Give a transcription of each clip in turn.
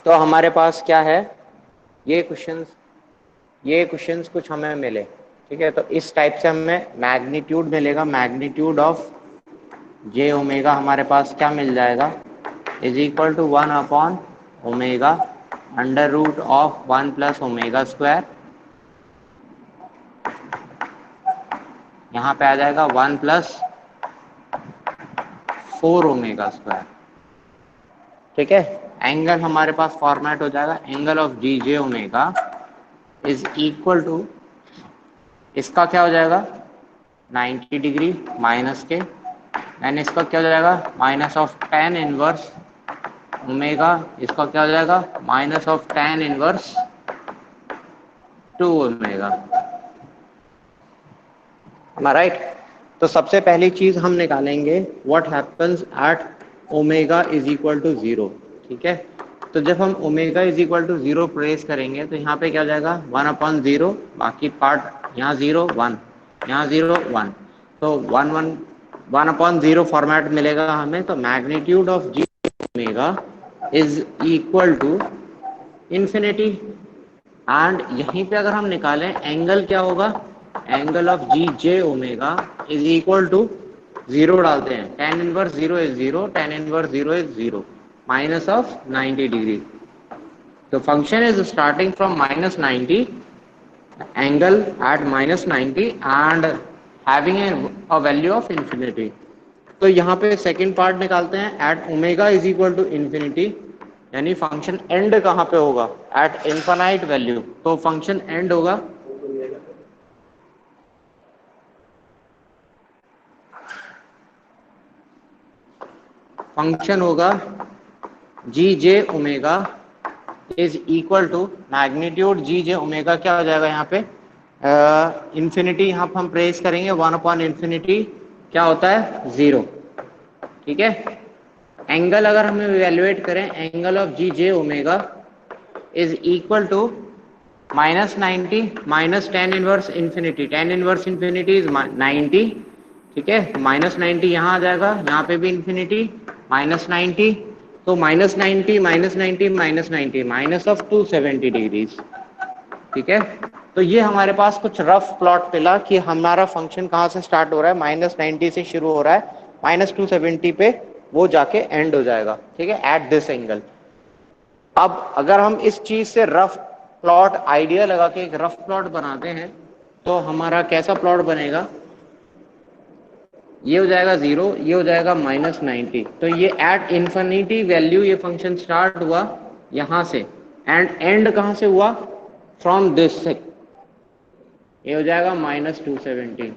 तो हमारे पास क्या है, ये क्वेश्चंस कुछ हमें मिले, ठीक है। तो इस टाइप से हमें मैग्नीट्यूड मिलेगा, मैग्नीट्यूड ऑफ जे ओमेगा हमारे पास क्या मिल जाएगा, इज इक्वल टू 1/ओमेगा under root of 1 + omega square. यहाँ पे आ जाएगा 1 + 4 ओमेगा स्क्वायर, ठीक है। एंगल हमारे पास फॉर्मेट हो जाएगा, angle of G J omega is equal to, इसका क्या हो जाएगा 90 डिग्री माइनस के, एंड इसका क्या हो जाएगा minus of tan inverse omega, इसका क्या हो जाएगा minus of tan inverse 2 omega. Right. तो सबसे पहली चीज हम निकालेंगे what happens at omega is equal to 0, ठीक है। तो जब हम omega is equal to 0 press करेंगे तो यहाँ पे क्या हो जाएगा 1/0, बाकी पार्ट यहाँ 0 1, यहाँ 0 1, तो 1/0 फॉर्मेट मिलेगा हमें। तो magnitude of G omega is equal to infinity, and यहीं पे अगर हम निकालें एंगल क्या होगा, angle of G J omega is equal to 0 डालते हैं, tan inverse 0 is 0, tan inverse 0 is 0, minus of 90 degree. तो function is starting from -90, angle at -90 and having a value of infinity. तो यहाँ पे सेकेंड पार्ट निकालते हैं, at omega is equal to infinity, यानी function end कहाँ पे होगा, एट इनफाइनाइट वैल्यू। तो फंक्शन एंड होगा फंक्शन होगा G J omega is equal to magnitude G J omega, क्या हो जाएगा यहाँ पे इंफिनिटी, यहाँ पे हम प्रेस करेंगे 1/इंफिनिटी, क्या होता है 0, ठीक है। एंगल अगर हम इवेल्युएट करें, angle of G J omega is equal to -90 minus tan inverse infinity, tan inverse infinity is 90, ठीक है। -90 यहाँ आ जाएगा, यहाँ पे भी इंफिनिटी -90, तो -90 -90 -90 माइनस ऑफ 270 डिग्रीज, ठीक है। तो ये हमारे पास कुछ रफ प्लॉट मिला कि हमारा फंक्शन कहाँ से स्टार्ट हो रहा है, -90 से शुरू हो रहा है, -270 पे वो जाके एंड हो जाएगा, ठीक है, एट दिस एंगल। अब अगर हम इस चीज से रफ प्लॉट आइडिया लगा के एक रफ प्लॉट बनाते हैं तो हमारा कैसा प्लॉट बनेगा, ये हो जाएगा 0, ये हो जाएगा -90, तो ये एट इन्फिनिटी वैल्यू ये फंक्शन स्टार्ट हुआ यहां से, एंड एंड कहां से हुआ, फ्रॉम दिस से, ये हो जाएगा -270,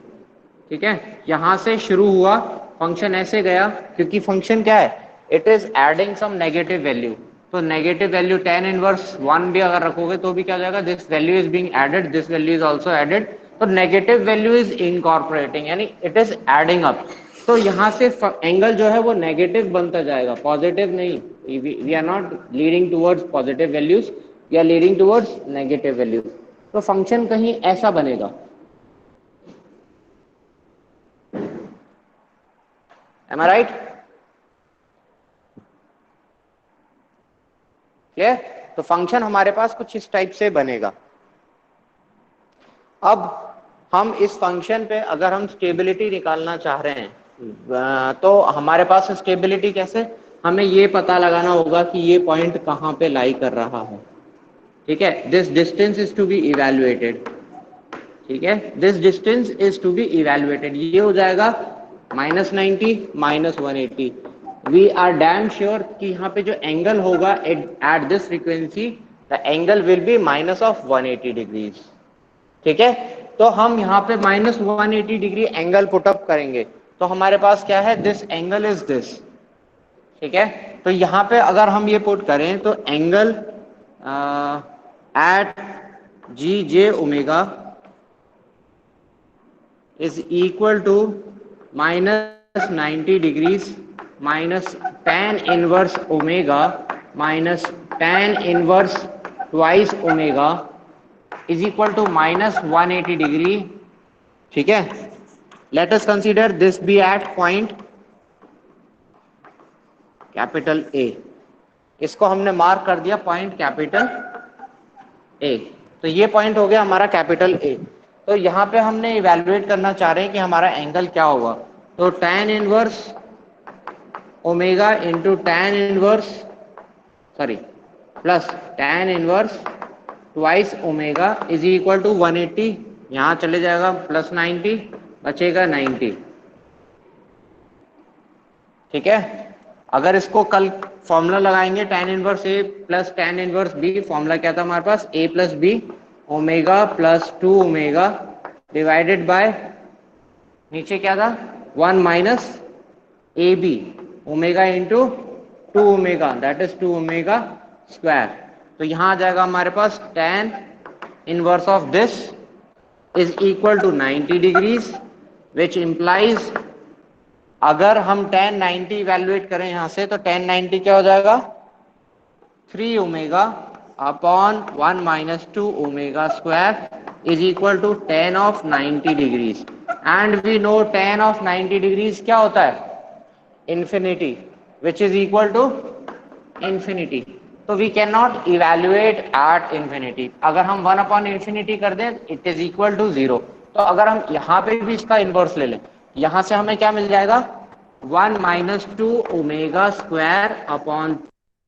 ठीक है। यहां से शुरू हुआ, फंक्शन ऐसे गया, क्योंकि फंक्शन क्या है, it is adding some negative value, तो नेगेटिव वैल्यू tan इनवर्स 1 भी अगर रखोगे तो भी क्या हो जाएगा, this value is being added, this value is also added, तो नेगेटिव वैल्यू इज इनकॉर्पोरेटिंग, यानी इट इज एडिंग अप। तो यहाँ से एंगल जो है वो नेगेटिव बनता जाएगा, पॉजिटिव नहीं, we are not leading towards positive values, we are leading towards negative values. तो फंक्शन कहीं ऐसा बनेगा, एम आई राइट, क्लियर। तो फंक्शन हमारे पास कुछ इस टाइप से बनेगा। अब हम इस फंक्शन पे अगर हम स्टेबिलिटी निकालना चाह रहे हैं तो हमारे पास स्टेबिलिटी कैसे, हमें ये पता लगाना होगा कि ये पॉइंट कहाँ पे लाई कर रहा है, ठीक है। This distance is to be evaluated, ठीक है, this distance is to be evaluated, ये हो जाएगा -90 -180। वी आर डैम श्योर कि यहाँ पे जो एंगल होगा at this frequency, the angle will be -180 degrees, ठीक है। तो हम यहाँ पे -180 डिग्री एंगल पुटअप करेंगे, तो हमारे पास क्या है, दिस एंगल इज दिस, ठीक है। तो यहाँ पे अगर हम ये पुट करें तो angle at G J omega is equal to -90 degrees minus tan inverse omega minus tan inverse twice omega is equal to -180 degree, ठीक है। Let us consider this be at point capital A, इसको हमने mark कर दिया point capital A. तो ये point हो गया हमारा कैपिटल ए। तो यहाँ पे हमने इवेलुएट करना चाह रहे हैं कि हमारा एंगल क्या होगा। तो tan inverse omega into tan inverse sorry plus tan inverse twice omega is equal to 180। यहाँ चले जाएगा प्लस 90 बचेगा 90। ठीक है। अगर इसको कल फॉर्मूला लगाएंगे tan inverse A plus tan inverse B, formula क्या था हमारे पास a plus B omega plus 2 omega divided by नीचे क्या था 1 minus A B omega into 2 omega that is 2 omega square. तो यहां आ जाएगा हमारे पास tan inverse of this is equal to 90 degrees which implies अगर हम tan 90 इवेल्युएट करें यहां से तो tan 90 क्या हो जाएगा 3 omega upon 1 minus 2 omega square is equal to tan of 90 degrees. And we know tan of 90 degrees क्या होता है infinity which is equal to infinity। तो we cannot evaluate at infinity। अगर हम 1 upon infinity कर दें it is equal to 0। तो अगर हम यहाँ पे भी इसका इनवर्स ले लें यहाँ से हमें क्या मिल जाएगा 1 minus 2 omega square upon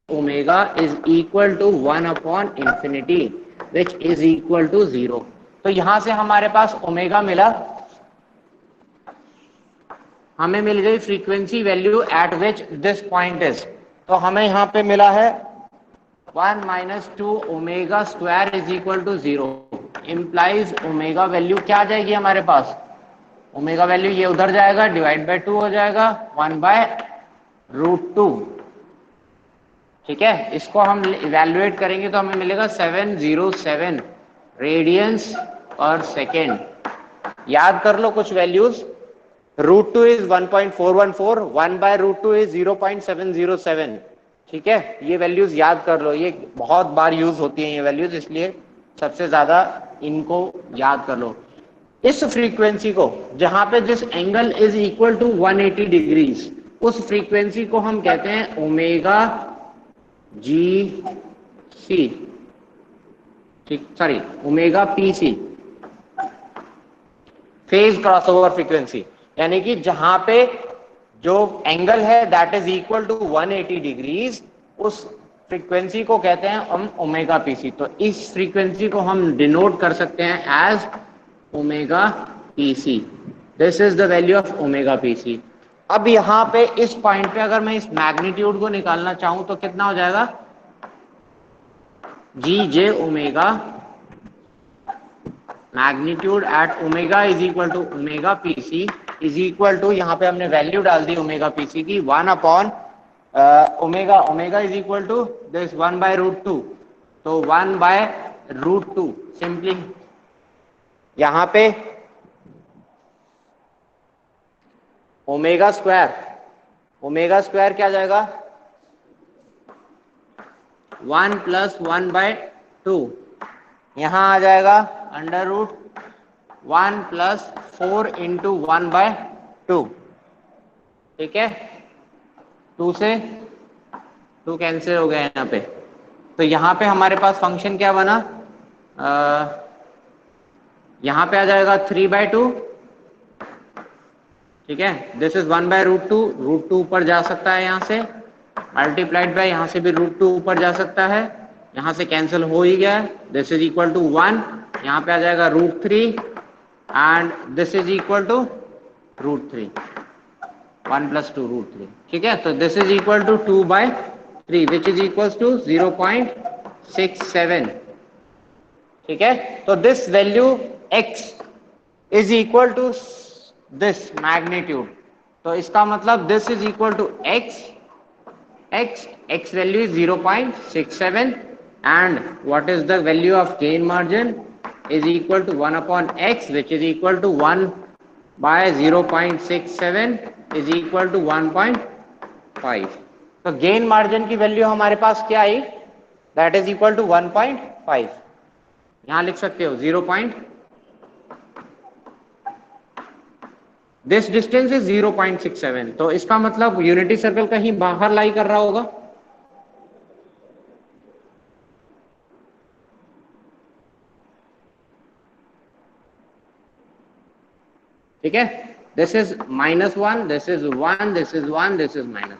omega is equal to 1 upon infinity which is equal to 0। तो यहाँ से हमारे पास ओमेगा मिला, हमें मिल गई frequency value at which this point is. तो हमें यहाँ पे मिला है 1 minus 2 omega square is equal to 0 implies omega value क्या आ जाएगी हमारे पास ओमेगा वैल्यू ये उधर जाएगा डिवाइड बाय 2 हो जाएगा 1 बाय रूट 2। ठीक है। इसको हम इवेल्युएट करेंगे तो हमें मिलेगा 707 रेडियंस पर सेकेंड। याद कर लो कुछ values root 2 is 1.414 1 by root 2 is 0.707। ठीक है। ये वैल्यूज याद कर लो, ये बहुत बार यूज होती हैं ये वैल्यूज, इसलिए सबसे ज्यादा इनको याद कर लो। इस फ्रीक्वेंसी को जहां पे जिस angle is equal to 180 degrees उस फ्रीक्वेंसी को हम कहते हैं ओमेगा जी सी, ठीक sorry omega P C, phase crossover frequency. यानी कि जहां पे जो एंगल है that is equal to 180 degrees उस फ्रीक्वेंसी को कहते हैं हम ओमेगा पीसी। तो इस फ्रीक्वेंसी को हम डिनोट कर सकते हैं as omega PC. This is the value of omega PC. अब यहां पे इस पॉइंट पे अगर मैं इस मैग्नीट्यूड को निकालना चाहूं तो कितना हो जाएगा G J omega magnitude at omega is equal to omega PC is equal to यहाँ पे हमने वैल्यू डाल दी ओमेगा पीसी की 1 upon omega omega is equal to this 1 by root 2। तो 1 बाय रूट 2 सिंपली यहाँ पे ओमेगा स्क्वायर क्या जाएगा 1 प्लस 1 बाय 2 यहां आ जाएगा under root 1 plus 4 into 1 by 2। ठीक है। 2 से 2 कैंसिल हो गया यहाँ पे। तो यहाँ पे हमारे पास फंक्शन क्या बना यहाँ पे आ जाएगा 3 बाय 2। ठीक है। दिस इज 1 बाय रूट 2 ऊपर जा सकता है यहाँ से मल्टीप्लाइड बाय यहाँ से भी रूट 2 ऊपर जा सकता है, यहाँ से कैंसिल हो ही गया। दिस इज इक्वल टू 1 यहाँ पे आ जाएगा root 3 and this is equal to root 3 1 plus 2 root 3। ठीक है। तो this is equal to 2 by 3 which is equal to 0.67। ठीक है। तो this value x is equal to this magnitude. तो इसका मतलब this is equal to x value is 0.67 and what is the value of gain margin is equal to 1 upon x which is equal to 1 by 0.67 is equal to 1.5। तो gain margin की value हमारे पास क्या आई that is equal to 1.5। यहां लिख सकते हो 0. This distance is 0.67। तो इसका मतलब यूनिटी सर्कल कहीं बाहर लाई कर रहा होगा। ठीक है, this is -1, this is 1, this is 1, this is -1।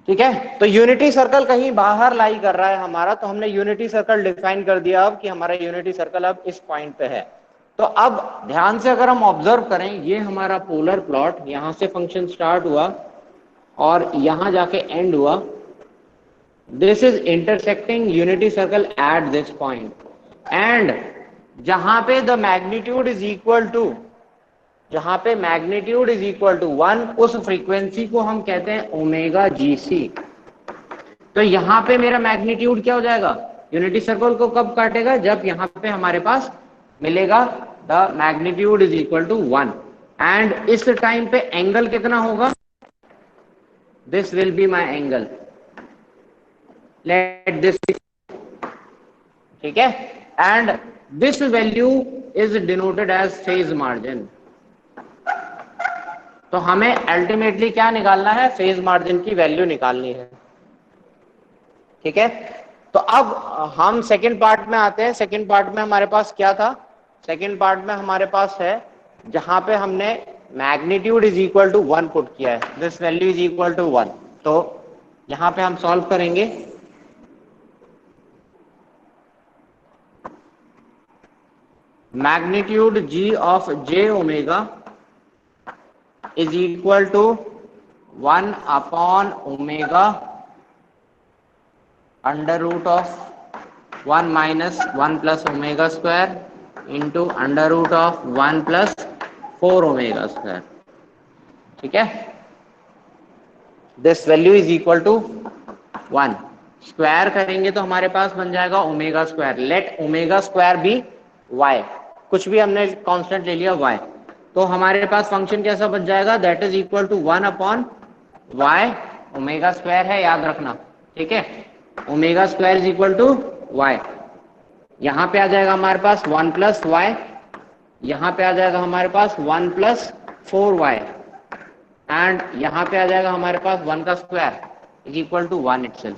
ठीक है, तो यूनिटी सर्कल कहीं बाहर लाई कर रहा है हमारा, तो हमने यूनिटी सर्कल डिफाइन कर दिया अब कि हमारा यूनिटी सर्कल अब इस पॉइंट पे है। तो अब ध्यान से अगर हम ऑब्जर्व करें, ये हमारा पोलर प्लॉट, यहां से फंक्शन स्टार्ट हुआ और यहां जाके एंड हुआ। This is intersecting unity circle at this point, and जहां पे the magnitude is equal to, जहां पे मैग्नीट्यूड इज इक्वल टू 1, उस फ्रीक्वेंसी को हम कहते हैं ओमेगा जीसी। तो यहां पे मेरा मैग्नीट्यूड क्या हो जाएगा, यूनिटी सर्कल को कब काटेगा, जब यहां पे हमारे पास मिलेगा the magnitude is equal to 1, and इस टाइम पे एंगल कितना होगा, this will be my angle, let this, ठीक है, and this value is denoted as phase margin. तो हमें अल्टीमेटली क्या निकालना है, फेज मार्जिन की वैल्यू निकालनी है। ठीक है, तो अब हम सेकंड पार्ट में आते हैं। सेकंड पार्ट में हमारे पास क्या था, सेकंड पार्ट में हमारे पास है जहां पे हमने magnitude is equal to 1 put किया है, this value is equal to 1। तो यहां पे हम सॉल्व करेंगे, magnitude G of J omega is equal to 1 upon omega under root of 1 minus 1 plus omega square into under root of 1 plus 4 omega square. ठीक है, this value is equal to 1। Square करेंगे तो हमारे पास बन जाएगा omega square, let omega square be Y, कुछ भी हमने कांस्टेंट ले लिया वाई। तो हमारे पास फंक्शन कैसा बन जाएगा, that is equal to 1 upon Y, omega square है याद रखना। ठीक है, omega square is equal to Y, यहां पे आ जाएगा हमारे पास 1 प्लस वाई, यहां पे आ जाएगा हमारे पास 1 प्लस 4y, एंड यहां पे आ जाएगा हमारे पास 1 का square is equal to 1 itself.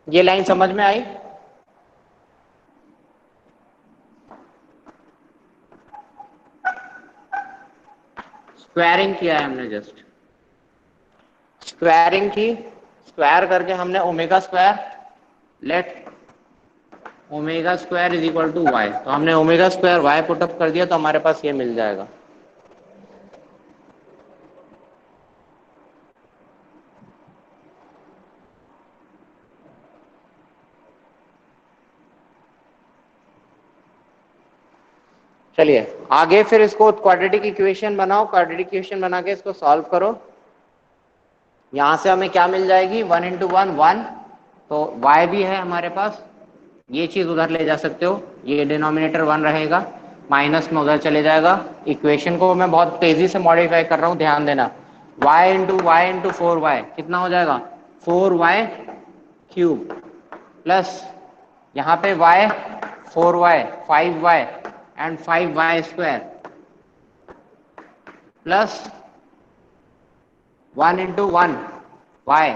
ये लाइन समझ में आई? स्क्वायरिंग किया है हमने, जस्ट स्क्वायरिंग की, स्क्वायर करके हमने omega square, let omega square is equal to Y, तो हमने ओमेगा स्क्वायर वाई पुटअप कर दिया, तो हमारे पास ये मिल जाएगा। चलिए आगे फिर इसको क्वाड्रेटिक इक्वेशन बनाओ, क्वाड्रेटिक इक्वेशन बना के इसको सॉल्व करो। यहां से हमें क्या मिल जाएगी, 1 इंटू 1 1, तो y भी है हमारे पास, ये चीज उधर ले जा सकते हो, ये डिनोमिनेटर 1 रहेगा, माइनस में उधर चले जाएगा। इक्वेशन को मैं बहुत तेजी से मॉडिफाई कर रहा हूं, ध्यान देना। y इंटू 4y कितना हो जाएगा, 4y क्यूब, प्लस यहाँ पे y 4y 5y and 5y square, plus 1 into 1 y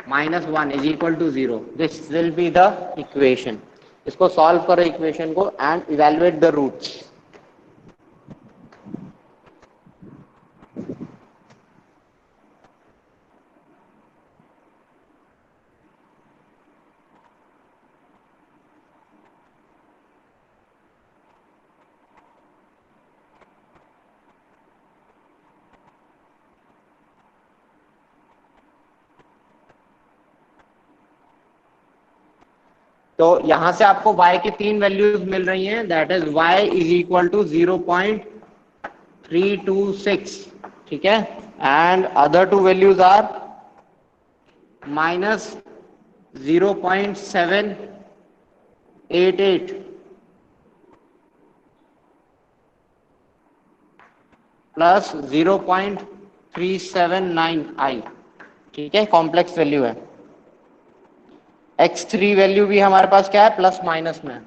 minus 1 is equal to 0। This will be the equation. इसको सॉल्व करो इक्वेशन को एंड इवेलुएट द रूट्स। तो यहां से आपको y की 3 वैल्यूज मिल रही हैं, that is y is equal to 0.326, ठीक है, and other two values are minus 0.788 plus 0.379i, ठीक है, कॉम्प्लेक्स वैल्यू है। x3 वैल्यू भी हमारे पास क्या है, प्लस माइनस में,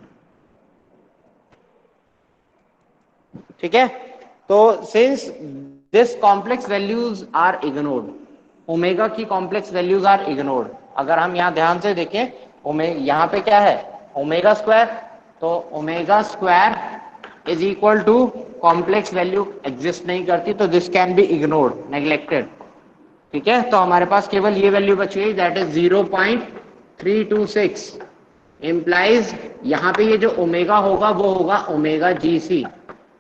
ठीक है। तो since this complex values are ignored, omega की कॉम्प्लेक्स वैल्यूज आर इग्नोर्ड। अगर हम यहाँ ध्यान से देखें, यहाँ पे क्या है, ओमेगा स्क्वायर, तो omega square is equal to complex value exist नहीं करती, तो this can be ignored, neglected. ठीक है, तो हमारे पास केवल ये वैल्यू बची है, दैट इज 0.326 इम्प्लाइज यहाँ पे ये जो ओमेगा होगा वो होगा ओमेगा जी सी।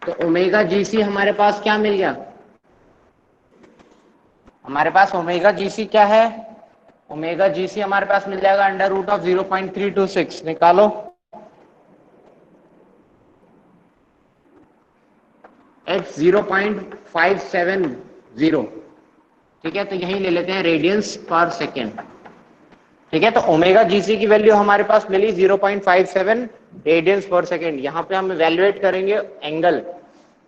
तो ओमेगा जी सी हमारे पास क्या मिल गया, हमारे पास ओमेगा जी सी क्या है, ओमेगा जी सी हमारे पास मिल जाएगा अंडर रूट ऑफ 0.326, निकालो। एच 0.570। ठीक है, तो यही ले लेते हैं रेडियंस पर सेकेंड। ठीक है, तो ओमेगा जीसी की वैल्यू हमारे पास मिली 0.57 रेडियंस पर सेकेंड। यहाँ पे हम इवेल्युएट करेंगे एंगल,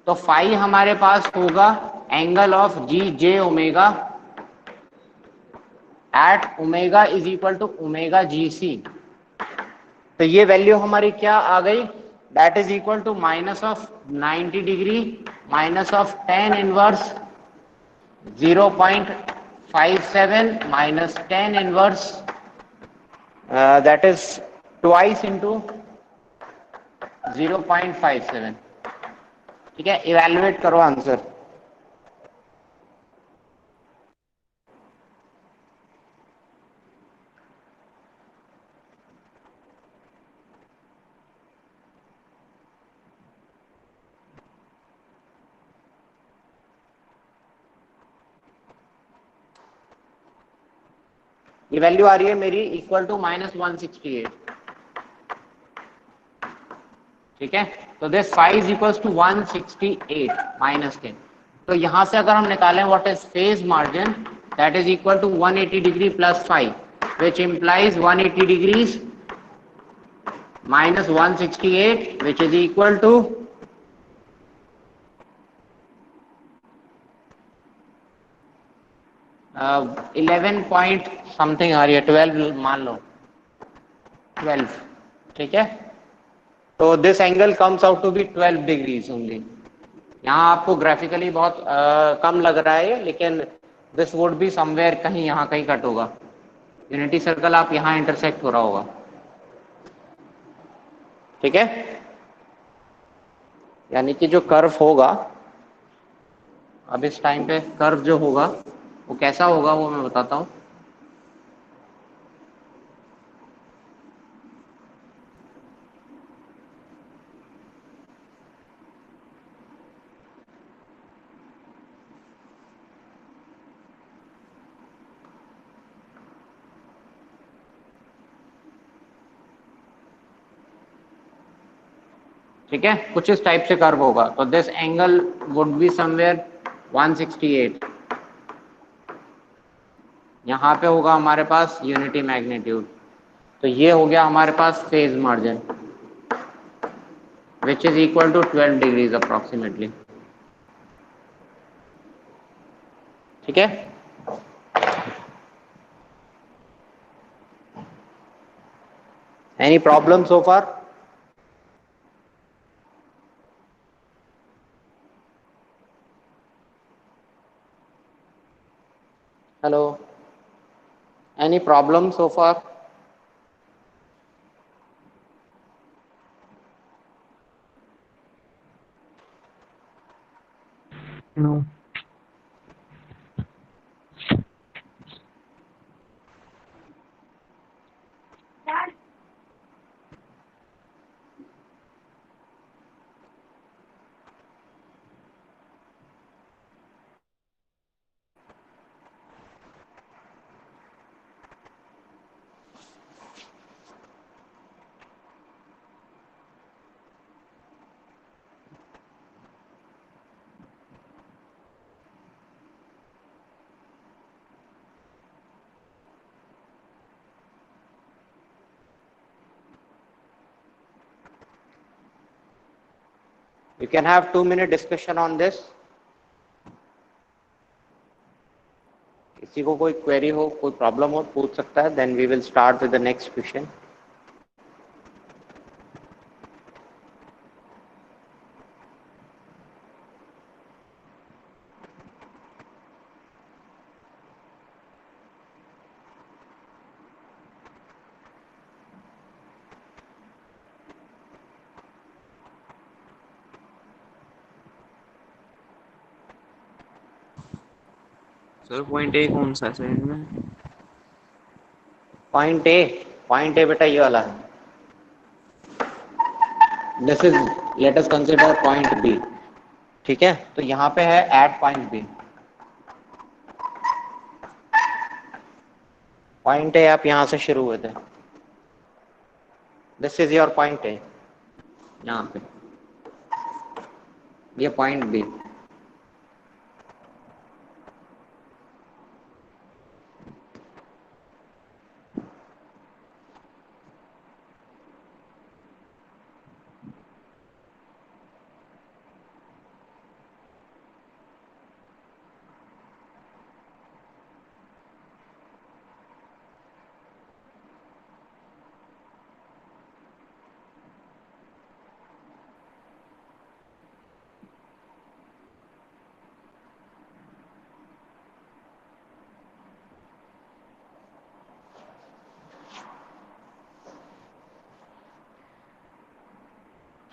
तो फाई हमारे पास होगा angle of G J omega at omega is equal to omega G C. तो ये वैल्यू हमारी क्या आ गई, that is equal to minus of 90 degree minus of tan inverse 0.57 minus tan inverse, that is twice into 0.57। ठीक है, evaluate करो answer. ये वैल्यू आ रही है मेरी इक्वल टू -168। ठीक है, तो this phi is equal to 168 minus 10। तो यहां से अगर हम निकालें what is phase margin, that is equal to 180 degree plus 5, which implies 180 degrees minus 168 which is equal to 11 point something आ रही है, 12 मान लो, 12। ठीक है, तो this angle comes out to be 12 degrees only. यहाँ आपको ग्राफिकली बहुत कम लग रहा है, लेकिन दिस वुड बी समवेयर, कहीं यहाँ कहीं कट होगा, यूनिटी सर्कल आप यहाँ इंटरसेक्ट हो रहा होगा। ठीक है, यानी कि जो कर्व होगा, अब इस टाइम पे कर्व जो होगा वो कैसा होगा वो मैं बताता हूँ। ठीक है, कुछ इस टाइप से कर्व होगा, तो this angle would be somewhere 168। यहाँ पे होगा हमारे पास यूनिटी मैग्नीट्यूड, तो ये हो गया हमारे पास phase margin which is equal to 12 degrees approximately. ठीक है, any problem so far? Hello, any problem so far? No. You can have 2-minute discussion on this. किसी को कोई क्वेरी हो, कोई प्रॉब्लम हो, पूछ सकता है, then we will start with the next question. Sir point A कौन सा है सर इनमें? पॉइंट ए बेटा ये वाला है। This is, let us consider point B. ठीक है, तो यहाँ पे है at point B. Point A आप यहाँ से शुरू हुए थे, this is your point A, यहाँ पे ये पॉइंट बी।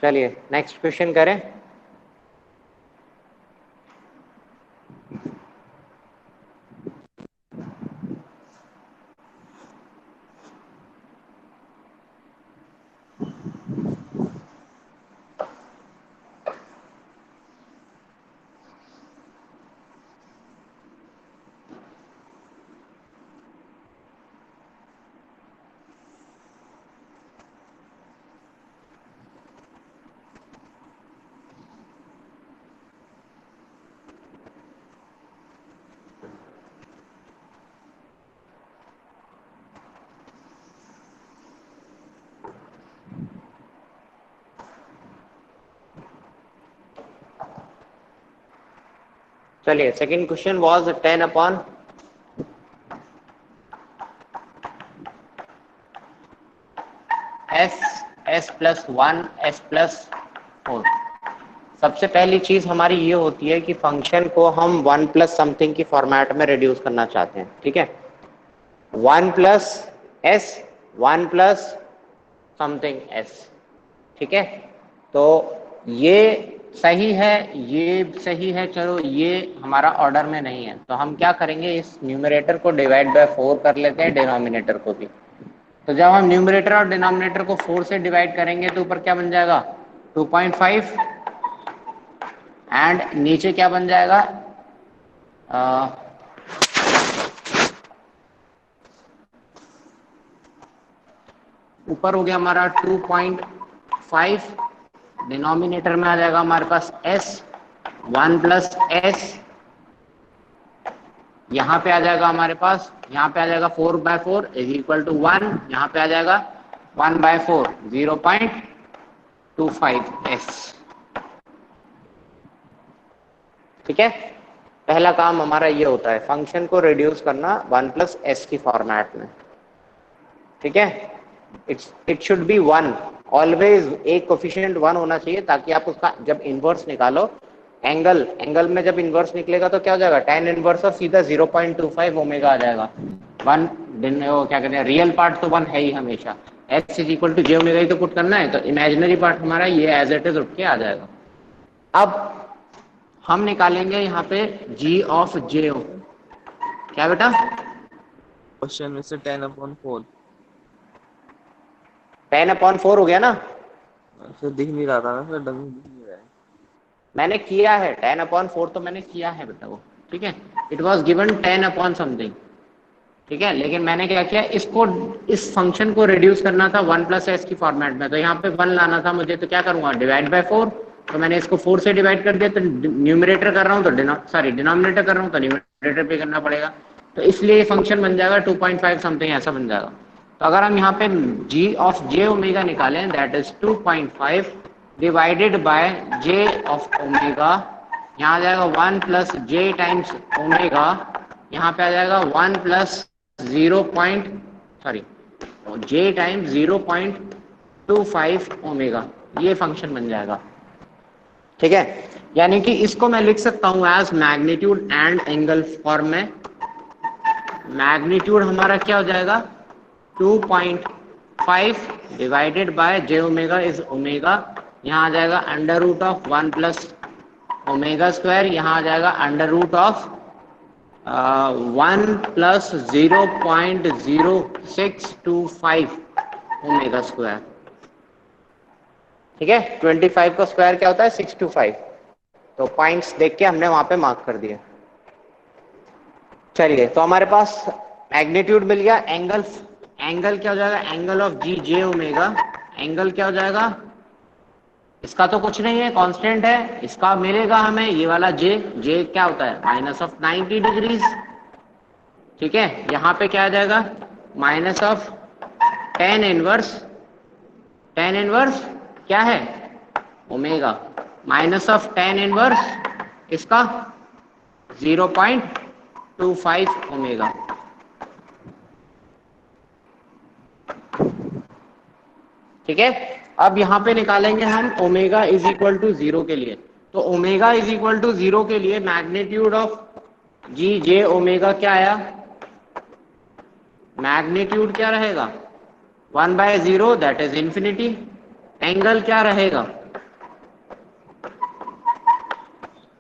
चलिए नेक्स्ट क्वेश्चन करें। चलिए second question was 10 upon S, S plus one, S plus four. सबसे पहली चीज हमारी ये होती है कि फंक्शन को हम वन प्लस समथिंग की फॉर्मेट में रिड्यूस करना चाहते हैं। ठीक है, one plus S, one plus something S. ठीक है, तो ये सही है, ये सही है, चलो ये हमारा ऑर्डर में नहीं है, तो हम क्या करेंगे, इस न्यूमरेटर को डिवाइड बाय 4 कर लेते हैं, डिनोमिनेटर को भी। तो जब हम न्यूमरेटर और डिनोमिनेटर को 4 से डिवाइड करेंगे तो ऊपर क्या बन जाएगा, 2.5, एंड नीचे क्या बन जाएगा, ऊपर हो गया हमारा 2.5, डिनोमिनेटर में आ जाएगा हमारे पास s, 1 प्लस एस, यहाँ पे आ जाएगा हमारे पास, यहाँ पे आ जाएगा 4/4 इज इक्वल टू 1, यहाँ पे आ जाएगा 1/4, 0.25s। ठीक है, पहला काम हमारा ये होता है फंक्शन को रिड्यूस करना 1 प्लस एस की फॉर्मेट में। ठीक है, इट शुड बी 1, ऑलवेज एक कोफिशिएंट 1 होना चाहिए, ताकि आप उसका जब इनवर्स निकालो, एंगल में जब इनवर्स निकलेगा तो क्या हो जाएगा, tan इनवर्स ऑफ सीधा 0.25 ओमेगा आ जाएगा। वन वो क्या कहते हैं, रियल पार्ट तो 1 है ही हमेशा, x is equal to J omega ही तो पुट करना है, तो इमेजिनरी पार्ट हमारा ये एज इट इज उठ के आ जाएगा। अब हम निकालेंगे यहाँ पे g ऑफ जे, क्या बेटा, क्वेश्चन में से 10/4 10/4 हो गया ना, फिर दिख नहीं रहा था ना, फिर डमी दिख नहीं रहा है। मैंने किया है 10/4 तो मैंने किया है बेटा वो। ठीक है, it was given 10 upon something. ठीक है, लेकिन मैंने क्या किया, इसको इस फंक्शन को रिड्यूस करना था 1 प्लस एस की फॉर्मेट में, तो यहाँ पे 1 लाना था मुझे, तो क्या करूंगा, डिवाइड बाय 4। तो मैंने इसको 4 से डिवाइड कर दिया, तो न्यूमरेटर कर रहा हूँ तो डिनोमिनेटर कर रहा हूँ तो न्यूमरेटर पे करना पड़ेगा, तो इसलिए ये फंक्शन बन जाएगा 2.5 समथिंग ऐसा बन जाएगा। तो अगर हम यहाँ पे g ऑफ जे ओमेगा निकालें, that is 2.5 divided by J of omega, यहाँ आ जाएगा 1 प्लस जे टाइम्स ओमेगा, यहाँ पे आ जाएगा 1 प्लस 0 पॉइंट सॉरी जे टाइम 0.25 ओमेगा, ये फंक्शन बन जाएगा। ठीक है, यानी कि इसको मैं लिख सकता हूं as magnitude and angle form में। मैग्नीट्यूड हमारा क्या हो जाएगा, 2.5 divided by J omega is omega, यहाँ आ जाएगा under root of 1 plus omega square, यहाँ आ जाएगा under root of 1 plus 0.0625 omega square. ठीक है, 25 का स्क्वायर क्या होता है 625। तो पॉइंट्स देख के हमने वहां पे मार्क कर दिया। चलिए, तो हमारे पास मैग्नीट्यूड मिल गया। एंगल, एंगल क्या हो जाएगा, angle of G J omega. Angle क्या हो जाएगा, इसका तो कुछ नहीं है, कांस्टेंट है। इसका मिलेगा हमें ये वाला जे, जे क्या होता है माइनस ऑफ 90 डिग्रीज। ठीक है, यहां पे क्या आ जाएगा, minus of tan inverse, tan inverse क्या है omega, minus of tan inverse इसका 0.25 ओमेगा। ठीक है, अब यहां पे निकालेंगे हम ओमेगा इज इक्वल टू 0 के लिए। तो ओमेगा इज इक्वल टू 0 के लिए magnitude of G J omega क्या आया, मैग्नीट्यूड क्या रहेगा 1/0 दैट इज इंफिनिटी। एंगल क्या रहेगा,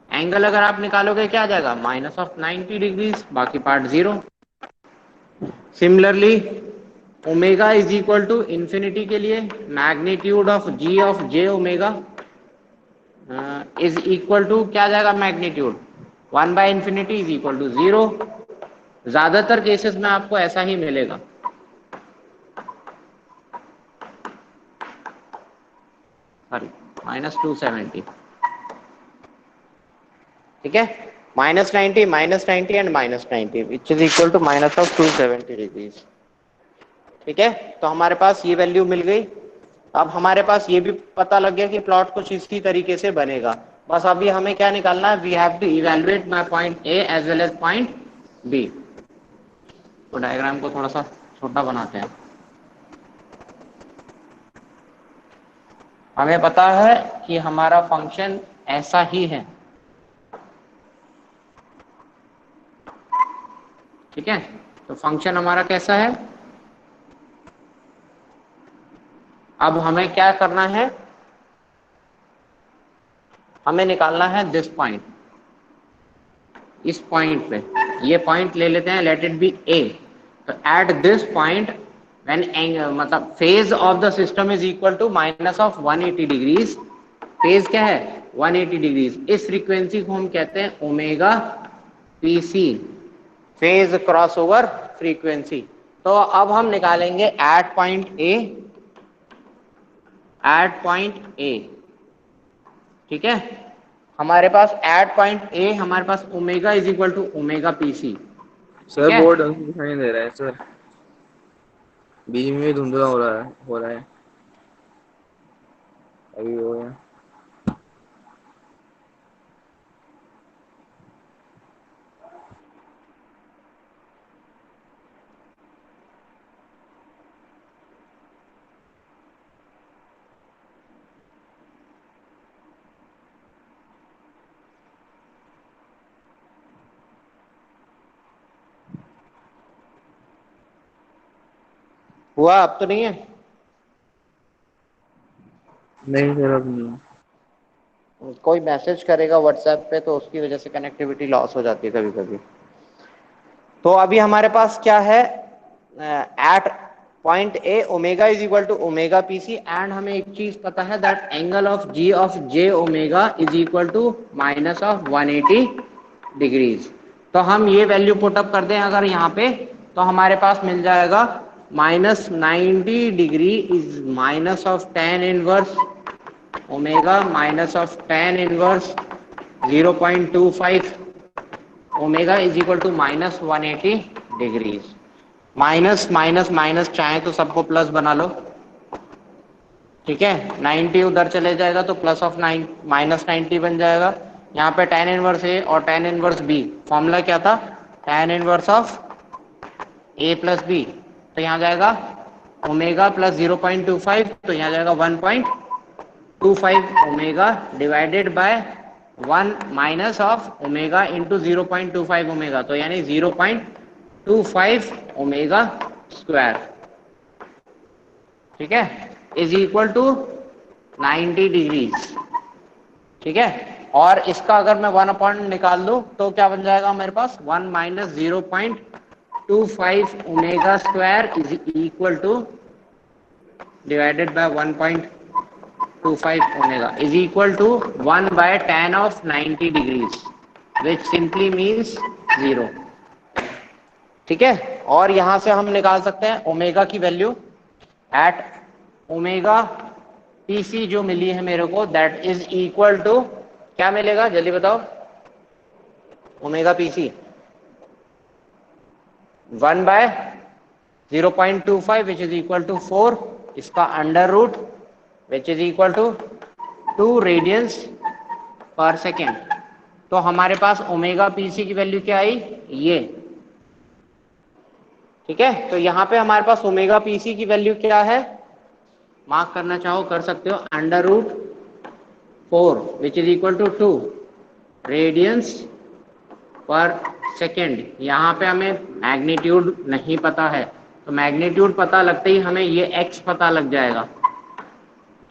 एंगल अगर आप निकालोगे क्या आ जाएगा माइनस ऑफ 90 डिग्रीज, बाकी part 0। Similarly omega is equal to infinity के लिए magnitude of J omega is equal to क्या आ जाएगा मैग्नीट्यूड 1/इंफिनिटी इज इक्वल टू 0। ज्यादातर केसेस में आपको ऐसा ही मिलेगा। सॉरी, -270। ठीक है, -90 -90 and -90 which is equal to minus of 270 degrees. ठीक है, तो हमारे पास ये वैल्यू मिल गई। अब हमारे पास ये भी पता लग गया कि प्लॉट कुछ इसी तरीके से बनेगा। बस अभी हमें क्या निकालना है, we have to evaluate my point A as well as point B. तो डायग्राम को थोड़ा सा छोटा बनाते हैं। हमें पता है कि हमारा फंक्शन ऐसा ही है। ठीक है, तो फंक्शन हमारा कैसा है, अब हमें क्या करना है, हमें निकालना है दिस पॉइंट। इस पॉइंट पे, ये पॉइंट ले लेते हैं, लेट इट बी ए। तो एट दिस पॉइंट व्हेन मतलब phase of the system is equal to minus of 180 degrees. Phase क्या है 180 डिग्रीज। इस फ्रीक्वेंसी को हम कहते हैं omega PC, phase cross over frequency. तो अब हम निकालेंगे at point A, at point A. ठीक है, हमारे पास एट पॉइंट ए हमारे पास omega is equal to omega PC. ठीक सर है, बोर्ड ढंग से दिखाई नहीं दे रहा है सर, बीच में धुंधला हो रहा है। अभी हो गया। हुआ अब तो नहीं है। नहीं सर अब नहीं। कोई मैसेज करेगा व्हाट्सएप पे तो उसकी वजह से कनेक्टिविटी लॉस हो जाती है कभी कभी। तो अभी हमारे पास क्या है, at point A omega is equal to omega PC. And हमें एक चीज पता है that angle of J omega is equal to minus of 180 degrees. तो हम ये वैल्यू पुटअप कर दें अगर यहाँ पे, तो हमारे पास मिल जाएगा -90 degree is minus of tan inverse omega minus of tan inverse 0.25 omega is equal to -180 degrees. Minus minus minus चाहे तो सबको प्लस बना लो। ठीक है, 90 उधर चले जाएगा तो प्लस ऑफ नाइन -90 बन जाएगा। यहाँ पे tan इनवर्स ए और tan इनवर्स बी, फॉर्मूला क्या था tan inverse of A plus B. तो यहाँ जाएगा ओमेगा प्लस 0.25, तो यहाँ जाएगा 1.25 omega divided bye 1 minus of omega into 0.25 omega, तो यानी 0.25 ओमेगा स्क्वायर। ठीक है, इज इक्वल टू 90 डिग्रीज। ठीक है, और इसका अगर मैं 1 अपॉइंट निकाल दूं तो क्या बन जाएगा मेरे पास 1 minus 0.25 omega square is equal two divided by 1.25 omega is equal to 1 by tan of 90 degrees which simply means 0. ठीक है, और यहां से हम निकाल सकते हैं ओमेगा की वैल्यू एट ओमेगा पीसी जो मिली है मेरे को दैट इज इक्वल टू क्या मिलेगा जल्दी बताओ omega PC 1 by 0.25 which is equal to 4 इसका under root which is equal to 2 radians per second. तो हमारे पास ओमेगा पीसी की वैल्यू क्या आई ये. ठीक है, तो यहां पे हमारे पास ओमेगा पीसी की वैल्यू क्या है मार्क करना चाहो कर सकते हो under root 4 which is equal to 2 radians per second. यहां पे हमें मैग्नीट्यूड नहीं पता है तो मैग्नीट्यूड पता लगते ही हमें ये x पता लग जाएगा.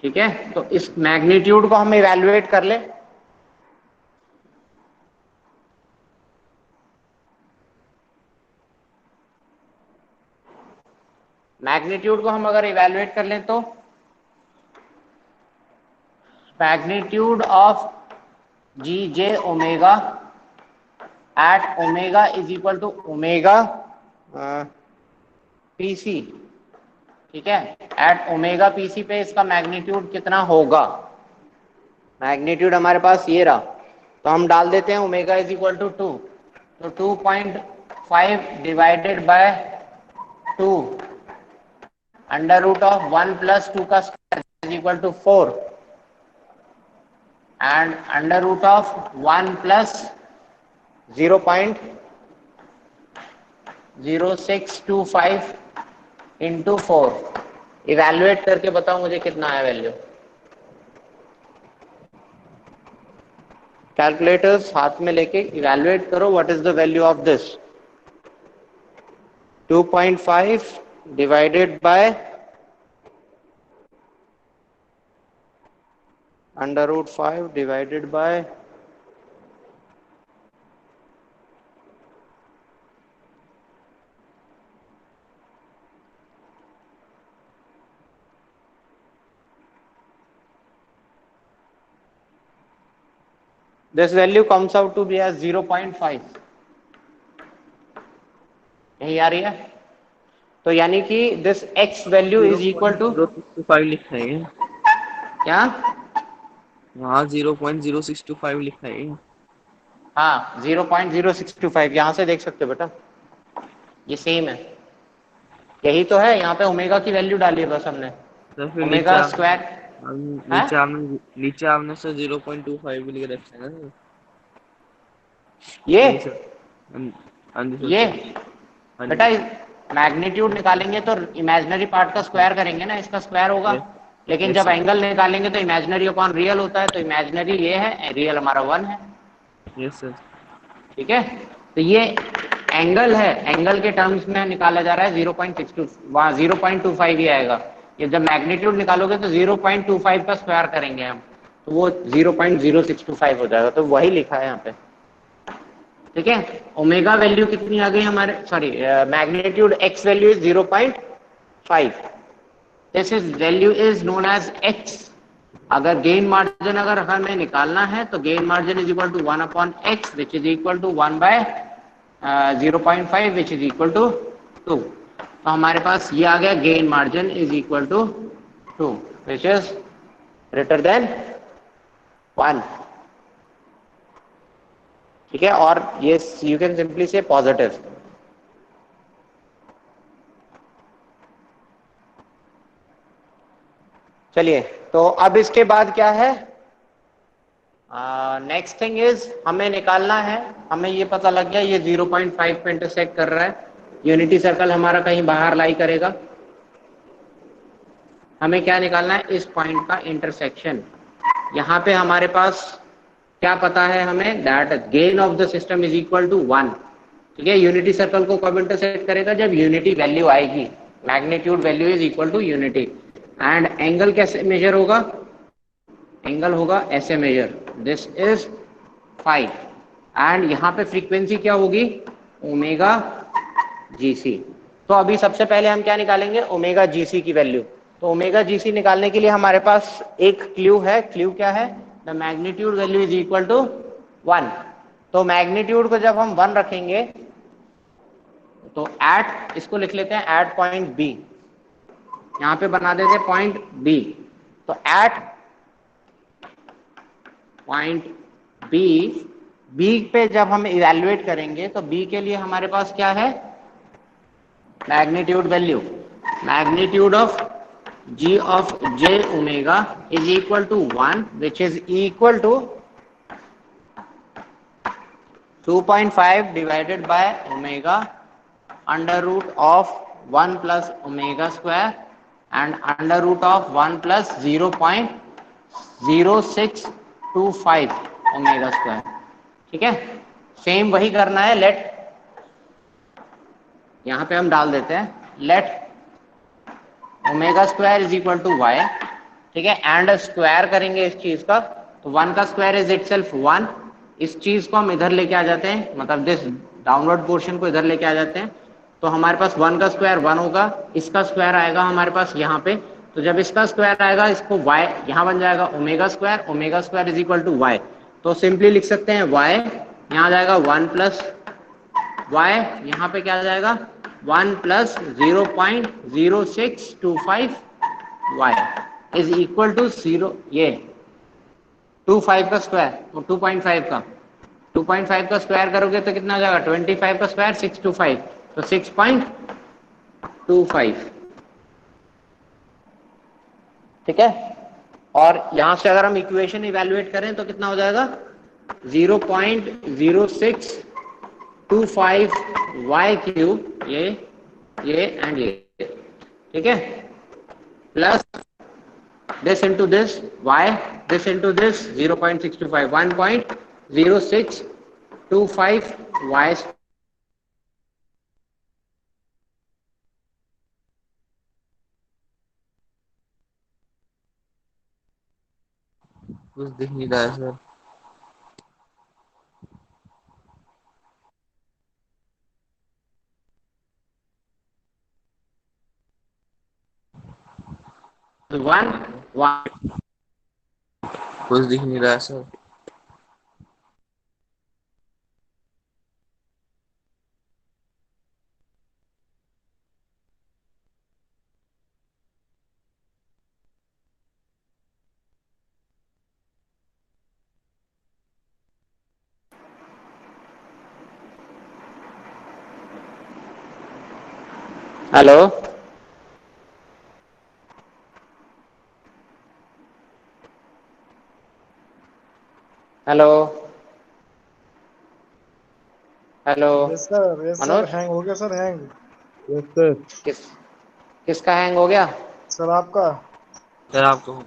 ठीक है, तो इस मैग्नीट्यूड को हम इवैल्यूएट कर ले. मैग्नीट्यूड को हम अगर इवैल्यूएट कर लें तो magnitude of G J omega at omega is equal to omega PC. ठीक है, एट ओमेगा पीसी पे इसका मैग्नीट्यूड कितना होगा. मैग्नीट्यूड हमारे पास ये रहा तो हम डाल देते हैं ओमेगा इज इक्वल टू 2 तो 2.5 divided by 2 under root of 1 plus 2 का square is equal to 4 and under root of 1 plus 0.0625 into 4. Evaluate करके बताओ मुझे कितना है वैल्यू. कैलकुलेटर्स हाथ में लेके इवैल्यूएट करो what is the value of this. 2.5 divided by under root 5 divided by this value comes out to be as 0.5. यही आ रही है तो यानी कि this x value is equal to 0.065 लिखा है क्या. हाँ 0.0625 लिखा है. हाँ 0.0625 यहां से देख सकते हो बेटा ये सेम है यही तो है. यहाँ पे ओमेगा की वैल्यू डाली है बस हमने तो फिर ओमेगा स्क्वायर. नीचे आपने से 0.25 भी लिख रखा है ना. ये ये बेटा मैग्नीट्यूड निकालेंगे तो इमेजिनरी पार्ट का स्क्वायर करेंगे ना इसका स्क्वायर होगा. लेकिन जब एंगल निकालेंगे तो इमेजिनरी अपॉन रियल होता है तो इमेजिनरी ये है रियल हमारा 1 है. Yes sir. ठीक है, तो ये एंगल है एंगल के टर्म्स में निकाला जा रहा है 0.62 वहाँ 0.25 ही आएगा. ये जब मैग्नीट्यूड निकालोगे तो 0.25 का स्क्वायर करेंगे हम तो वो 0.0625 हो जाएगा तो वही लिखा है यहाँ पे. ठीक है, ओमेगा वैल्यू कितनी आ गई हमारे sorry magnitude x value is 0.5. This is value is known as x. अगर गेन मार्जिन अगर हमें निकालना है तो gain margin is equal to 1 upon x which is equal to 1 by 0.5 which is equal to 2. तो हमारे पास ये आ गया gain margin is equal to 2 which is greater than 1. ठीक है, और ये यू कैन सिंपली से पॉजिटिव. चलिए तो अब इसके बाद क्या है नेक्स्ट थिंग इज हमें निकालना है. हमें ये पता लग गया ये 0.5 पे इंटरसेक्ट कर रहा है. यूनिटी सर्कल हमारा कहीं बाहर लाई करेगा. हमें क्या निकालना है इस पॉइंट का इंटरसेक्शन. यहाँ पे हमारे पास क्या पता है हमें that gain of the system is equal to 1. ठीक है, यूनिटी सर्कल को कब इंटरसेक्ट करेगा जब यूनिटी वैल्यू आएगी. Magnitude value is equal to unity and angle कैसे मेजर होगा. एंगल होगा ऐसे मेजर दिस इज 5 एंड यहाँ पे फ्रीक्वेंसी क्या होगी, ओमेगा जीसी। तो अभी सबसे पहले हम क्या निकालेंगे, ओमेगा जीसी की वैल्यू। तो ओमेगा जीसी निकालने के लिए हमारे पास एक क्लू है, क्लू क्या है, the magnitude value is equal to 1। तो मैग्नीट्यूड को जब हम 1 रखेंगे तो एट, इसको लिख लेते हैं एट पॉइंट बी, यहां पे बना देते हैं पॉइंट बी। तो एट पॉइंट बी, बी पे जब हम इवैल्यूएट करेंगे तो बी के लिए हमारे पास क्या है, magnitude value, magnitude of g of j omega is equal to 1 which is equal to 2.5 divided by omega under root of 1 plus omega square and under root of 1 plus 0.0625 omega square। ठीक है, same वही करना है, late यहां पे हम डाल देते हैं let omega square is equal to y. ठीक है, एंड स्क्वायर करेंगे इस चीज का, तो 1 का स्क्वायर इज इटसेल्फ 1। इस चीज को हम इधर लेके आ जाते हैं, मतलब दिस डाउनवर्ड पोर्शन को इधर लेके आ जाते हैं, तो हमारे पास 1 का स्क्वायर 1 होगा, इसका स्क्वायर आएगा हमारे पास यहाँ पे। तो जब इसका स्क्वायर आएगा, इसको y यहाँ बन जाएगा omega square is equal to Y. तो सिंपली लिख सकते हैं y, यहाँ आ जाएगा 1 प्लस y, यहाँ पे क्या आ जाएगा 1 plus 0.0625 y is equal to 0, ये 25 का स्क्वायर, तो 2.5 का 2.5 का स्क्वायर करोगे तो कितना आ जाएगा, 25 का स्क्वायर 625, तो 6.25। ठीक है, और यहां से अगर हम इक्वेशन इवैल्यूएट करें तो कितना हो जाएगा 0.0625 y क्यूब, ये एंड ये। ठीक है, plus this into this y, this into this 0.625, 1.0625 y। कुछ दिख नहीं रहा है सर। वन कुछ दिख नहीं रहा है sir. Hello, hello, hello yes sir Manoj, hang हो गया सर, हैंग। Yes sir. किस किसका हैंग हो गया, सर आपका। सर आपको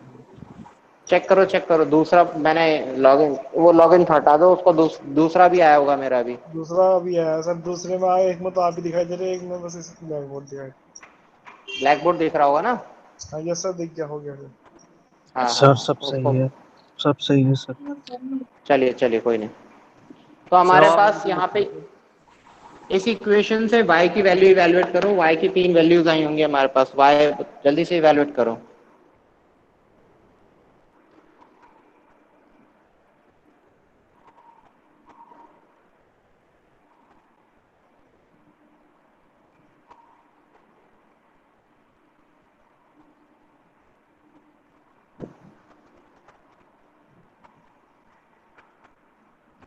चेक करो दूसरा, मैंने लॉगिन, वो लॉगिन था, हटा दो उसको, दूसरा भी आया होगा मेरा भी। दूसरा भी आया सर, दूसरे में आया, एक में तो आप ही दिखाई दे रहे, एक में बस ब्लैक बोर्ड दिखाई। ब्लैक बोर्ड दिख रहा होगा ना, हाँ यस सर, दिख गया, हो गया सर। हाँ हाँ, सर सब उसको सही है, सब सही है सर। चलिए चलिए कोई नहीं। तो सर हमारे और पास यहाँ पे इस इक्वेशन से y की वैल्यू इवैल्यूएट करो, y की 3 वैल्यूज आई होंगी हमारे पास, y जल्दी से इवैल्यूएट करो।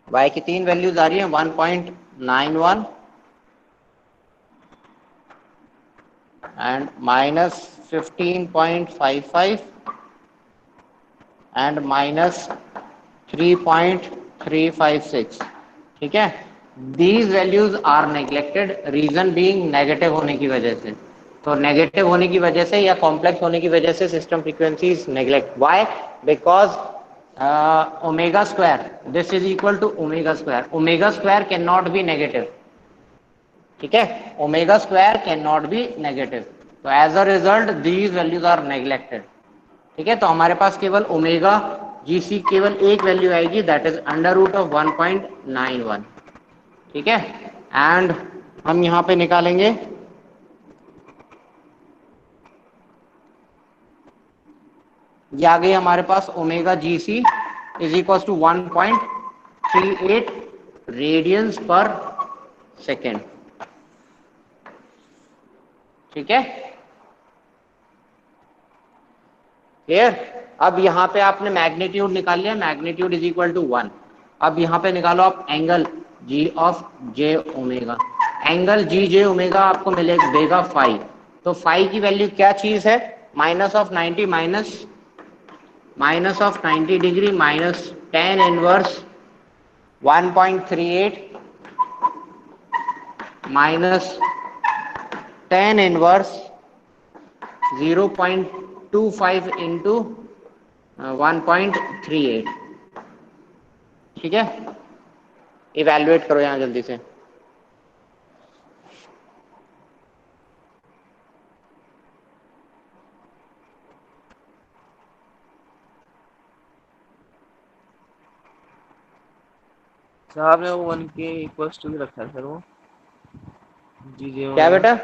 y की 3 वैल्यूज आ रही है, 1.91 एंड -15.55 एंड -3.356। ठीक है, these values are neglected, reason being negative होने की वजह से। तो नेगेटिव होने की वजह से या कॉम्प्लेक्स होने की वजह से system frequencies neglect, why, because omega square, this is equal to omega square can not be negative. ठीक है, omega square can not be negative, तो as a result these values are neglected. ठीक है, तो हमारे पास केवल ओमेगा जीसी केवल एक वैल्यू आएगी, that is under root of 1.91। ठीक है, एंड हम यहां पे निकालेंगे ये आ गई हमारे पास omega G C is equal to 1.38 radians per second. ठीक है, क्लियर। अब यहां पे आपने मैग्नीट्यूड निकाल लिया, मैग्नीट्यूड इज इक्वल टू 1। अब यहां पे निकालो आप angle G of J omega. Angle G J omega आपको मिलेगा देगा फाई। तो फाई की वैल्यू क्या चीज है, minus of 90 minus of 90 degree minus tan inverse 1.38 minus tan inverse 0.25 into 1.38। ठीक है, इवैल्यूएट करो यहां जल्दी से। सर आपने वो 1 के इक्वल्स टू रखा है सर वो जी जे क्या ओमेगा। बेटा?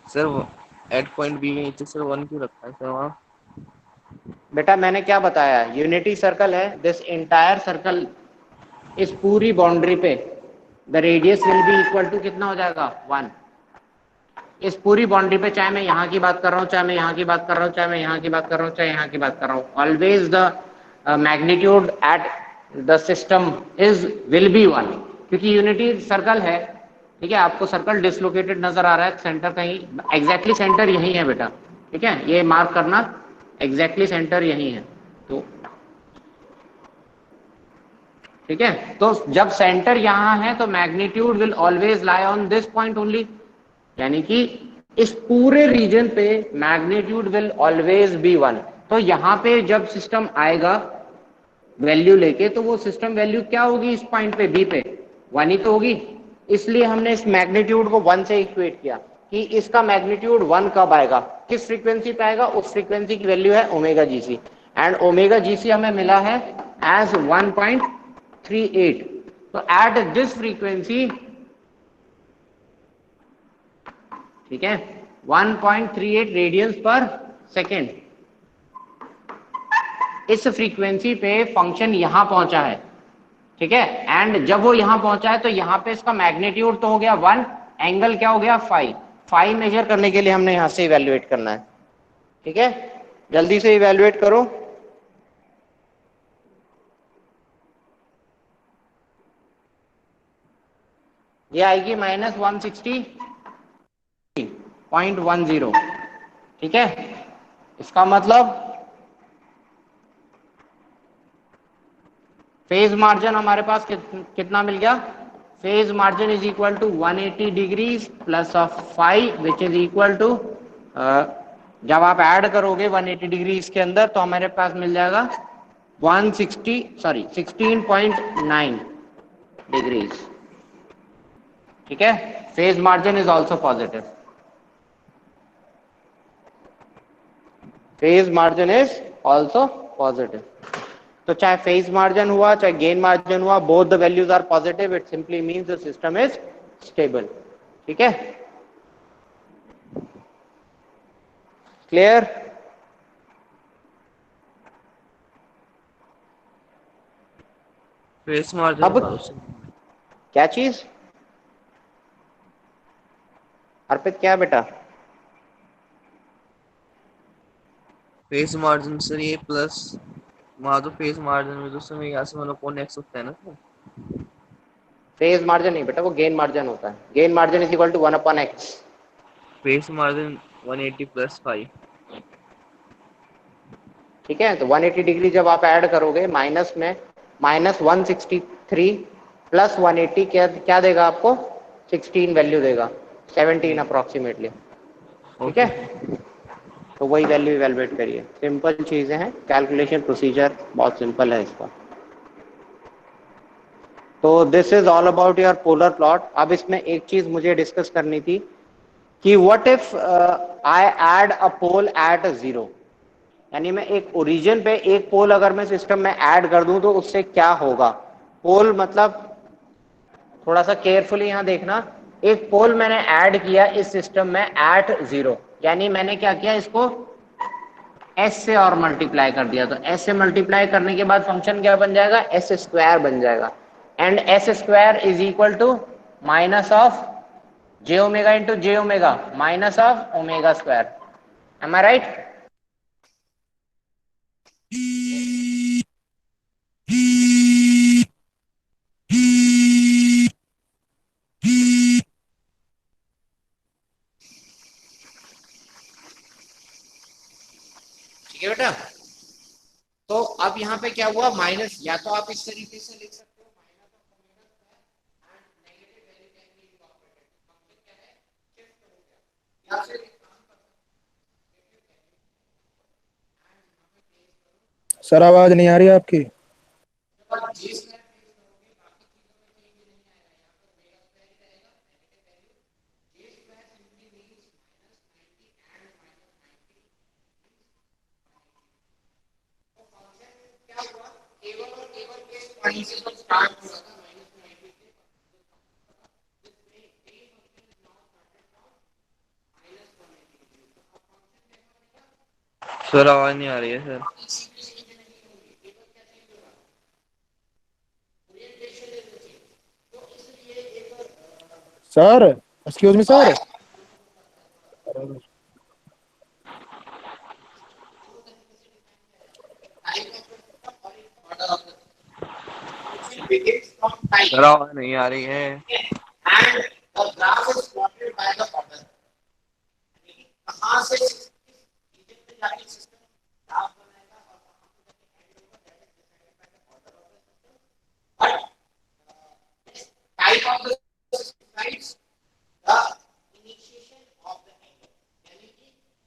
सर वो एट पॉइंट बी के नीचे सर 1 क्यों रखा है सर वहाँ? बेटा मैंने क्या बताया, यूनिटी सर्कल है, दिस इंटायर सर्कल, इस पूरी बाउंड्री पे the radius will be equal to कितना हो जाएगा 1। इस पूरी बाउंड्री पे, चाहे मैं यहाँ की बात कर रहा हूँ, चाहे मैं यहाँ की बात कर रहा हूँ, चाहे मैं यहाँ की बात कर रहा हूँ, चाहे यहाँ की बात कर रहा हूँ, always the magnitude at the system is will be 1, क्योंकि यूनिटी सर्कल है। ठीक है, आपको सर्कल डिसलोकेटेड नजर आ रहा है, सेंटर कहीं एग्जैक्टली सेंटर यही है बेटा। ठीक है, ये मार्क करना, एग्जैक्टली सेंटर यही है। तो ठीक है, तो जब सेंटर यहां है तो magnitude will always lie on this point only, यानी कि इस पूरे रीजन पे मैग्नीट्यूड विल ऑलवेज बी 1। तो यहां पे जब सिस्टम आएगा वैल्यू लेके, तो वो सिस्टम वैल्यू क्या होगी इस पॉइंट पे बी पे, 1 ही तो होगी। इसलिए हमने इस मैग्नीट्यूड को 1 से इक्वेट किया कि इसका मैग्नीट्यूड 1 कब आएगा, किस फ्रीक्वेंसी पे आएगा, उस फ्रीक्वेंसी की वैल्यू है omega GC, and omega GC हमें मिला है एज 1.38। तो एट दिस फ्रीक्वेंसी, ठीक है, 1.38 रेडियंस पर सेकेंड, इस फ्रीक्वेंसी पे फंक्शन यहां पहुंचा है। ठीक है, एंड जब वो यहां पहुंचा है तो यहां पे इसका मैग्नीट्यूड तो हो गया 1, एंगल क्या हो गया फाई। फाई मेजर करने के लिए हमने यहां से इवैल्यूएट करना है। ठीक है, जल्दी से इवैल्यूएट करो। ये आएगी माइनस 160.10। ठीक है, इसका मतलब फेज मार्जिन हमारे पास कितना मिल गया, phase margin is equal to 180 degrees plus of 5 which is equal to, जब आप ऐड करोगे 180 डिग्री इसके अंदर तो हमारे पास मिल जाएगा 16.9 डिग्रीज। ठीक है, phase margin is also positive, phase margin is also positive. तो चाहे फेज मार्जिन हुआ चाहे गेन मार्जिन हुआ, both the values are positive, it simply means the system is stable. ठीक है, क्लियर। फेस मार्जिन अब निकालो सर। क्या चीज अर्पित, क्या बेटा? फेस मार्जिन सर ये प्लस, वहाँ तो फेस मार्जिन में तो समय यहाँ से मतलब कौन एक्स होता है ना सर। फेज मार्जिन नहीं बेटा, वो गेन मार्जिन होता है। Gain margin is equal to 1/x। Phase margin 180 plus 5। ठीक है, तो 180 डिग्री जब आप ऐड करोगे माइनस में, माइनस 163 प्लस 180 क्या क्या देगा आपको, 16 वैल्यू देगा, 17 अप्रोक्सीमेटली। ठीक है, ओके। तो वही वैल्यू इवेलुएट करिए। सिंपल चीजें हैं, कैलकुलेशन प्रोसीजर बहुत सिंपल है इसका। तो this is all about your polar plot. अब इसमें एक चीज मुझे डिस्कस करनी थी कि what if I add a pole at 0। यानी मैं एक ओरिजिन पे एक पोल अगर मैं सिस्टम में ऐड कर दूं तो उससे क्या होगा। पोल मतलब थोड़ा सा केयरफुली यहां देखना, एक पोल मैंने ऐड किया इस सिस्टम में एट 0, यानी मैंने क्या किया, इसको s से और मल्टीप्लाई कर दिया, तो s से मल्टीप्लाई करने के बाद फंक्शन क्या बन जाएगा, एस स्क्वायर बन जाएगा। And s square is equal to minus of J omega into j omega minus of omega square. Am I right? ठीक है बेटा। तो अब यहाँ पे क्या हुआ, माइनस, या तो आप इस तरीके से लिख सकते हो या फिर सर आवाज नहीं आ रही आपकी। सर आवाज नहीं आ रही है sir. Sir excuse me sir. Sir आवाज नहीं आ रही है। and the graph is plotted by the order। कहां से नीचे पे जाके सिस्टम ग्राफ बनाएगा और कहां पे जाके एंड होगा, that is decided by the order of the system. But type of the decides the initiation of the angle, यानी कि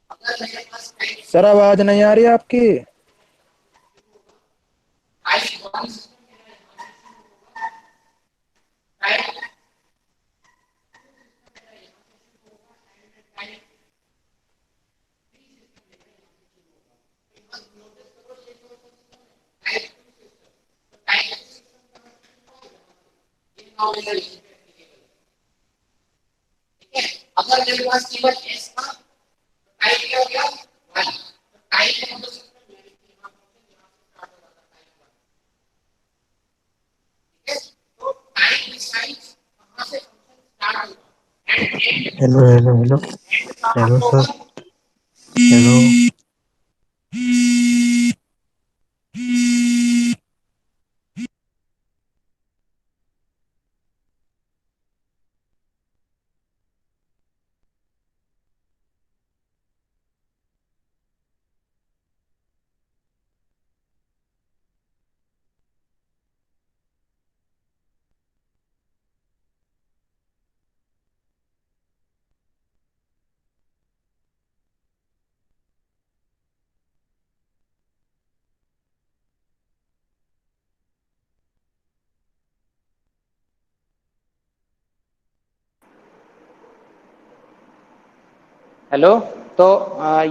अगर मेरे पास टाइप सर आवाज नहीं आ रही आपकी। टाइप 1 सिस्टम टाइप अगर मेरे पास केवल s था टाइप क्या हो गया 1, तो टाइप ऑफ द सिस्टम यानी कि यहां फंक्शन यहां से स्टार्ट हो जाता है टाइप 1। ठीक है, तो टाइप डिसाइड्स कहां से फंक्शन स्टार्ट होगा and and hello hello hello and कहां हेलो पे सर। होगा। हेलो। हेलो। तो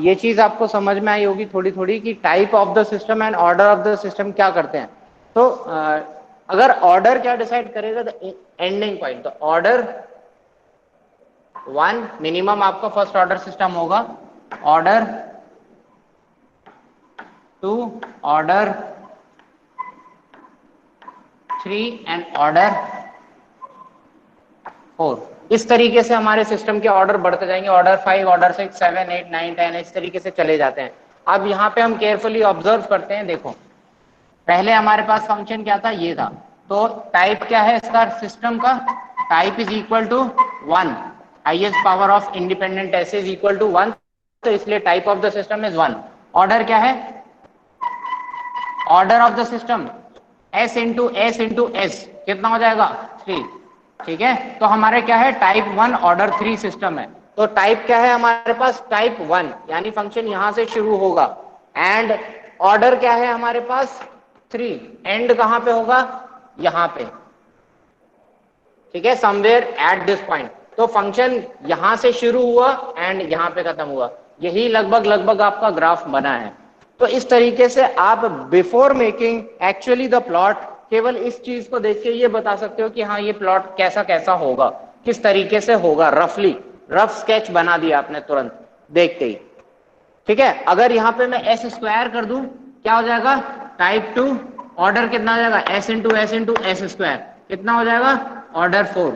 ये चीज आपको समझ में आई होगी थोड़ी थोड़ी कि type of the system and order of the system क्या करते हैं। तो अगर ऑर्डर क्या डिसाइड करेगा, द एंडिंग पॉइंट, तो ऑर्डर 1 मिनिमम आपका फर्स्ट ऑर्डर सिस्टम होगा, ऑर्डर 2, ऑर्डर 3 एंड ऑर्डर 4। इस तरीके से हमारे सिस्टम के ऑर्डर बढ़ते जाएंगे, ऑर्डर 5, ऑर्डर 6, 7, 8, 9, 10 इस तरीके से चले जाते हैं। अब यहाँ पे हम केयरफुली ऑब्जर्व करते हैं, देखो पहले हमारे पास फंक्शन क्या था, ये था, तो टाइप क्या है इसका सिस्टम का, type is equal to 1, highest power of independent s is equal to 1, तो इसलिए type of the system is 1। Order क्या है, order of the system s into s कितना हो जाएगा 3। ठीक है, तो हमारे क्या है टाइप 1 ऑर्डर 3 सिस्टम है। तो टाइप क्या है हमारे पास, टाइप 1, यानी फंक्शन यहां से शुरू होगा एंड ऑर्डर क्या है हमारे पास 3, एंड कहां पे होगा, यहां पे। ठीक है, समवेयर एट दिस पॉइंट। तो फंक्शन यहां से शुरू हुआ एंड यहां पे खत्म हुआ, यही लगभग लगभग आपका ग्राफ बना है। तो इस तरीके से आप before making actually the plot केवल इस चीज को देख के ये बता सकते हो कि हाँ ये प्लॉट कैसा कैसा होगा, किस तरीके से होगा, रफली रफ स्केच बना दिया आपने तुरंत देखते ही। ठीक है, अगर यहाँ पे मैं एस स्क्वायर कर दूं क्या हो जाएगा, टाइप 2 ऑर्डर कितना हो जाएगा, एस इंटू एस स्क्वायर कितना हो जाएगा, ऑर्डर 4।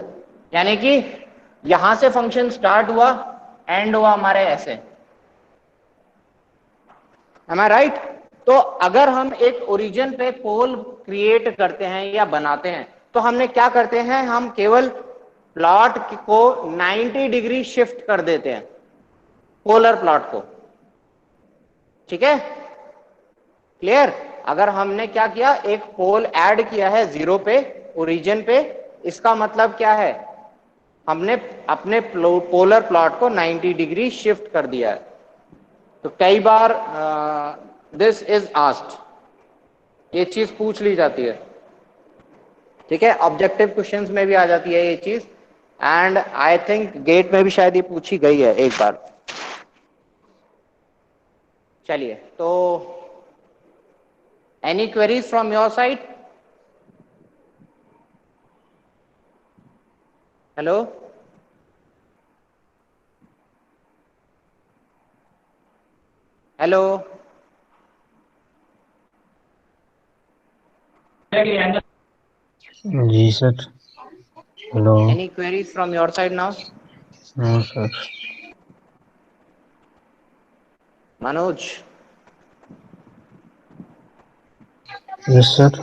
यानी कि यहां से फंक्शन स्टार्ट हुआ एंड हुआ हमारे ऐसे। M I right? तो अगर हम एक ओरिजिन पे पोल क्रिएट करते हैं या बनाते हैं तो हमने क्या करते हैं, हम केवल प्लॉट को 90 डिग्री शिफ्ट कर देते हैं, पोलर प्लॉट को। ठीक है, क्लियर? अगर हमने क्या किया, एक पोल ऐड किया है 0 पे ओरिजिन पे, इसका मतलब क्या है, हमने अपने पोलर प्लॉट को 90 डिग्री शिफ्ट कर दिया है। तो कई बार दिस इज आस्क्ड, ये चीज पूछ ली जाती है। ठीक है, ऑब्जेक्टिव क्वेश्चंस में भी आ जाती है ये चीज, एंड आई थिंक गेट में भी शायद ये पूछी गई है एक बार। चलिए, तो any queries from your side? Hello, hello, जी sir. Hello. Any queries from your side now? No sir. Manoj? Yes sir.